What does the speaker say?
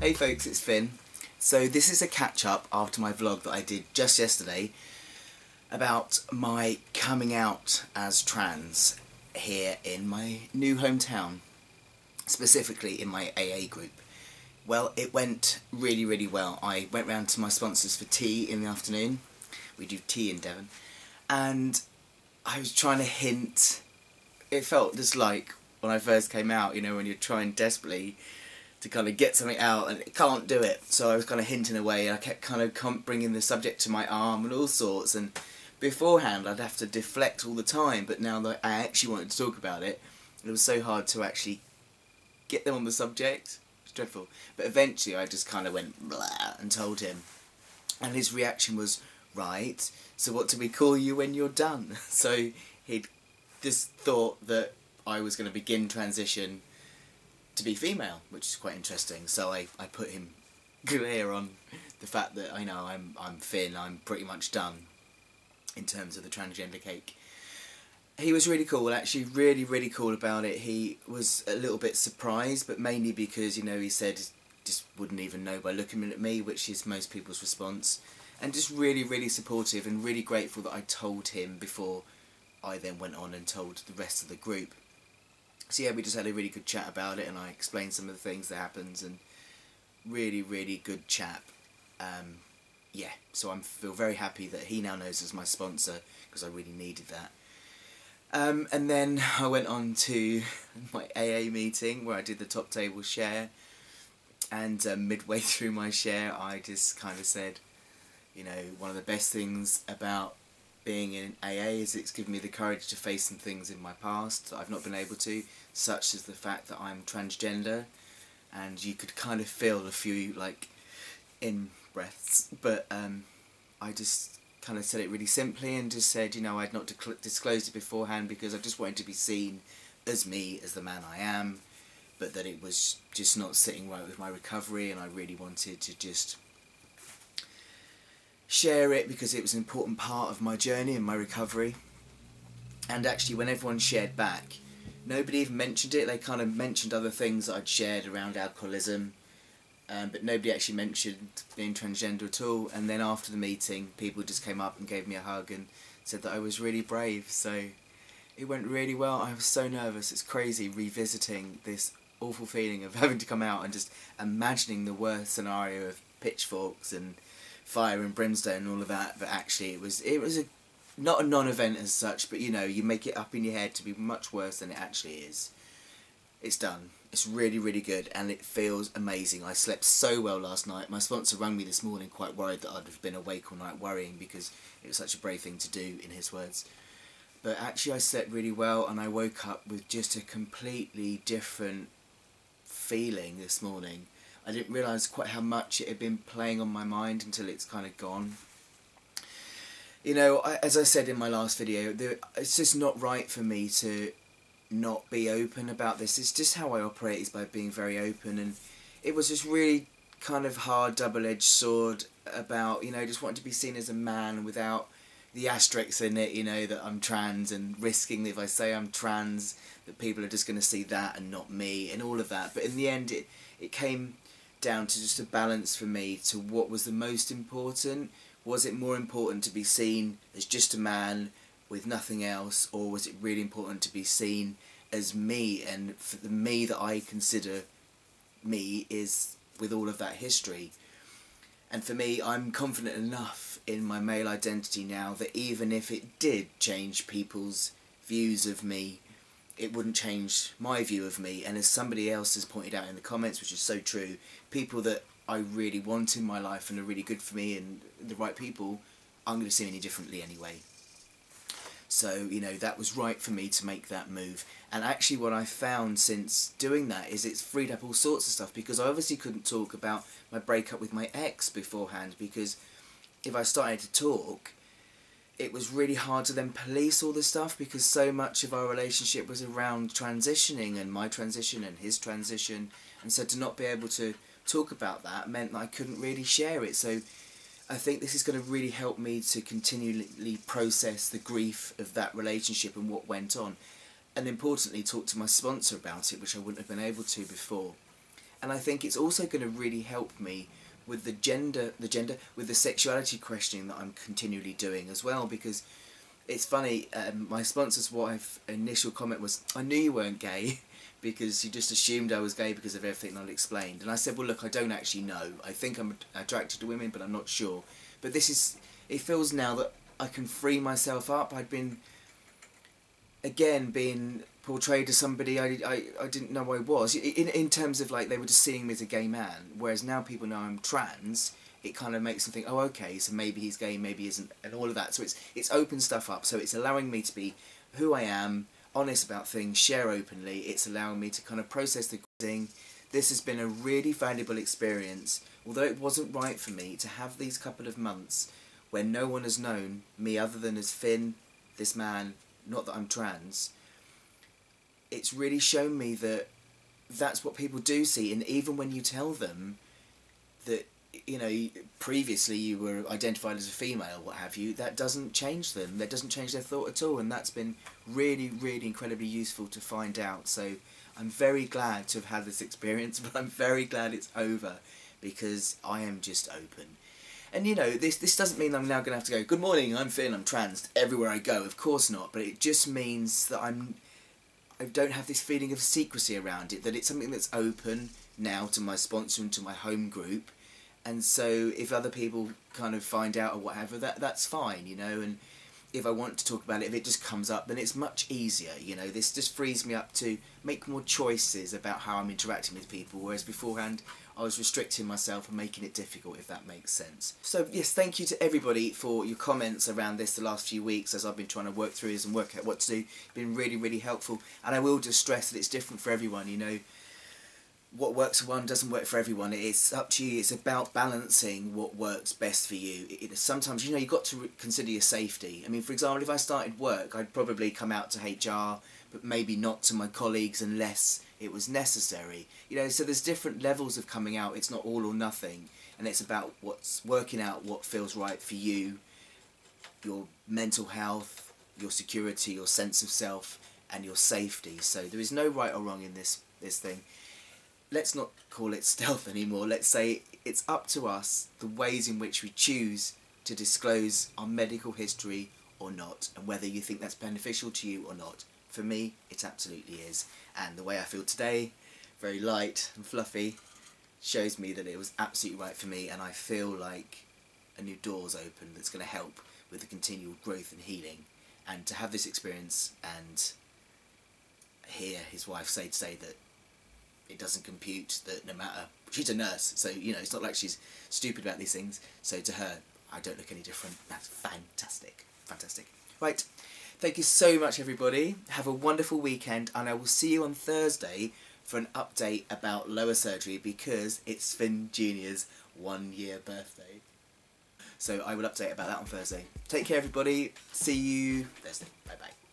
Hey folks, it's Finn. So this is a catch-up after my vlog that I did just yesterday about my coming out as trans here in my new hometown, specifically in my AA group. Well, it went really well. I went round to my sponsors for tea in the afternoon. We do tea in Devon. And I was trying to hint. It felt just like when I first came out, you know, when you're trying desperately to kind of get something out and it can't do it. So I was kind of hinting away, and I kept kind of bringing the subject to my arm and all sorts, and beforehand I'd have to deflect all the time, but now that I actually wanted to talk about it, it was so hard to actually get them on the subject. It's dreadful. But eventually I just kind of went blah and told him, and his reaction was, right, so what do we call you when you're done? So he'd just thought that I was going to begin transition to be female, which is quite interesting. So I put him clear on the fact that I know I'm Finn, I'm pretty much done in terms of the transgender cake. He was really cool, actually really cool about it. He was a little bit surprised, but mainly because, you know, he said just wouldn't even know by looking at me, which is most people's response, and just really supportive and really grateful that I told him before I then went on and told the rest of the group. So yeah, we just had a really good chat about it, and I explained some of the things that happens, and really good chap. Yeah, so I feel very happy that he now knows as my sponsor, because I really needed that. And then I went on to my AA meeting where I did the top table share, and midway through my share I just kind of said, you know, one of the best things about being in AA is it's given me the courage to face some things in my past that I've not been able to, such as the fact that I'm transgender, and you could kind of feel a few like in-breaths, but I just kind of said it really simply and just said, you know, I'd not disclosed it beforehand because I just wanted to be seen as me, as the man I am, but that it was just not sitting right with my recovery, and I really wanted to just share it because it was an important part of my journey and my recovery. And actually when everyone shared back, nobody even mentioned it. They kind of mentioned other things that I'd shared around alcoholism, but nobody actually mentioned being transgender at all. And then after the meeting, people just came up and gave me a hug and said that I was really brave. So it went really well. I was so nervous. It's crazy revisiting this awful feeling of having to come out and just imagining the worst scenario of pitchforks and fire and brimstone and all of that. But actually it was not a non-event as such, but you know, you make it up in your head to be much worse than it actually is. It's done. It's really good, and it feels amazing. I slept so well last night. My sponsor rang me this morning quite worried that I'd have been awake all night worrying because it was such a brave thing to do, in his words. But actually I slept really well, and I woke up with just a completely different feeling this morning. I didn't realise quite how much it had been playing on my mind until it's kind of gone. You know, as I said in my last video, it's just not right for me to not be open about this. It's just how I operate, is by being very open, and it was just really kind of hard double-edged sword about, you know, just wanting to be seen as a man without the asterisks in it, you know, that I'm trans, and risking that if I say I'm trans that people are just going to see that and not me and all of that. But in the end it came down to just a balance for me to what was the most important. Was it more important to be seen as just a man with nothing else, or was it really important to be seen as me, and for the me that I consider me is with all of that history? And for me, I'm confident enough in my male identity now that even if it did change people's views of me, it wouldn't change my view of me. And as somebody else has pointed out in the comments, which is so true, people that I really want in my life and are really good for me and the right people aren't going to see me any differently anyway. So, you know, that was right for me to make that move. And actually what I found since doing that is it's freed up all sorts of stuff, because I obviously couldn't talk about my breakup with my ex beforehand, because if I started to talk, it was really hard to then police all the stuff, because so much of our relationship was around transitioning, and my transition and his transition, and so to not be able to talk about that meant that I couldn't really share it. So I think this is going to really help me to continually process the grief of that relationship and what went on, and importantly talk to my sponsor about it, which I wouldn't have been able to before. And I think it's also going to really help me with with the sexuality questioning that I'm continually doing as well, because it's funny, my sponsor's wife initial comment was, I knew you weren't gay, because she just assumed I was gay because of everything I'd explained. And I said, well look, I don't actually know. I think I'm attracted to women, but I'm not sure. But it feels now that I can free myself up. I'd been, again, being portrayed as somebody I didn't know I was, in terms of like they were just seeing me as a gay man, whereas now people know I'm trans. It kind of makes them think, oh okay, so maybe he's gay, maybe he isn't, and all of that. So it's opened stuff up, so it's allowing me to be who I am, honest about things, share openly. It's allowing me to kind of process the thing. This has been a really valuable experience, although it wasn't right for me to have these couple of months where no one has known me other than as Finn, this man, not that I'm trans. It's really shown me that that's what people do see, and even when you tell them that, you know, previously you were identified as a female, what have you, that doesn't change them, that doesn't change their thought at all, and that's been really, really incredibly useful to find out. So I'm very glad to have had this experience, but I'm very glad it's over, because I am just open. And you know, this doesn't mean I'm now going to have to go, good morning, I'm Finn, I'm trans, everywhere I go, of course not, but it just means that I don't have this feeling of secrecy around it, that it's something that's open now to my sponsor and to my home group. And so if other people kind of find out or whatever, that's fine, you know. And if I want to talk about it, if it just comes up, then it's much easier, you know. This just frees me up to make more choices about how I'm interacting with people, whereas beforehand I was restricting myself and making it difficult, if that makes sense. So yes, thank you to everybody for your comments around this the last few weeks as I've been trying to work through this and work out what to do. It's been really, really helpful. And I will just stress that it's different for everyone, you know. What works for one doesn't work for everyone. It's up to you. It's about balancing what works best for you. Sometimes, you know, you've got to consider your safety. I mean, for example, if I started work, I'd probably come out to HR, but maybe not to my colleagues unless it was necessary. You know, so there's different levels of coming out. It's not all or nothing. And it's about working out what feels right for you, your mental health, your security, your sense of self, and your safety. So there is no right or wrong in this thing. Let's not call it stealth anymore. Let's say it's up to us the ways in which we choose to disclose our medical history or not, and whether you think that's beneficial to you or not. For me, it absolutely is. And the way I feel today, very light and fluffy, shows me that it was absolutely right for me, and I feel like a new door's open that's going to help with the continual growth and healing. And to have this experience and hear his wife say that it doesn't compute, that no matter, she's a nurse, so you know, it's not like she's stupid about these things, so to her I don't look any different. That's fantastic. Fantastic. Right, thank you so much everybody, have a wonderful weekend, and I will see you on Thursday for an update about lower surgery, because it's Finn Jr.'s 1-year birthday. So I will update about that on Thursday. Take care everybody, see you Thursday, bye bye.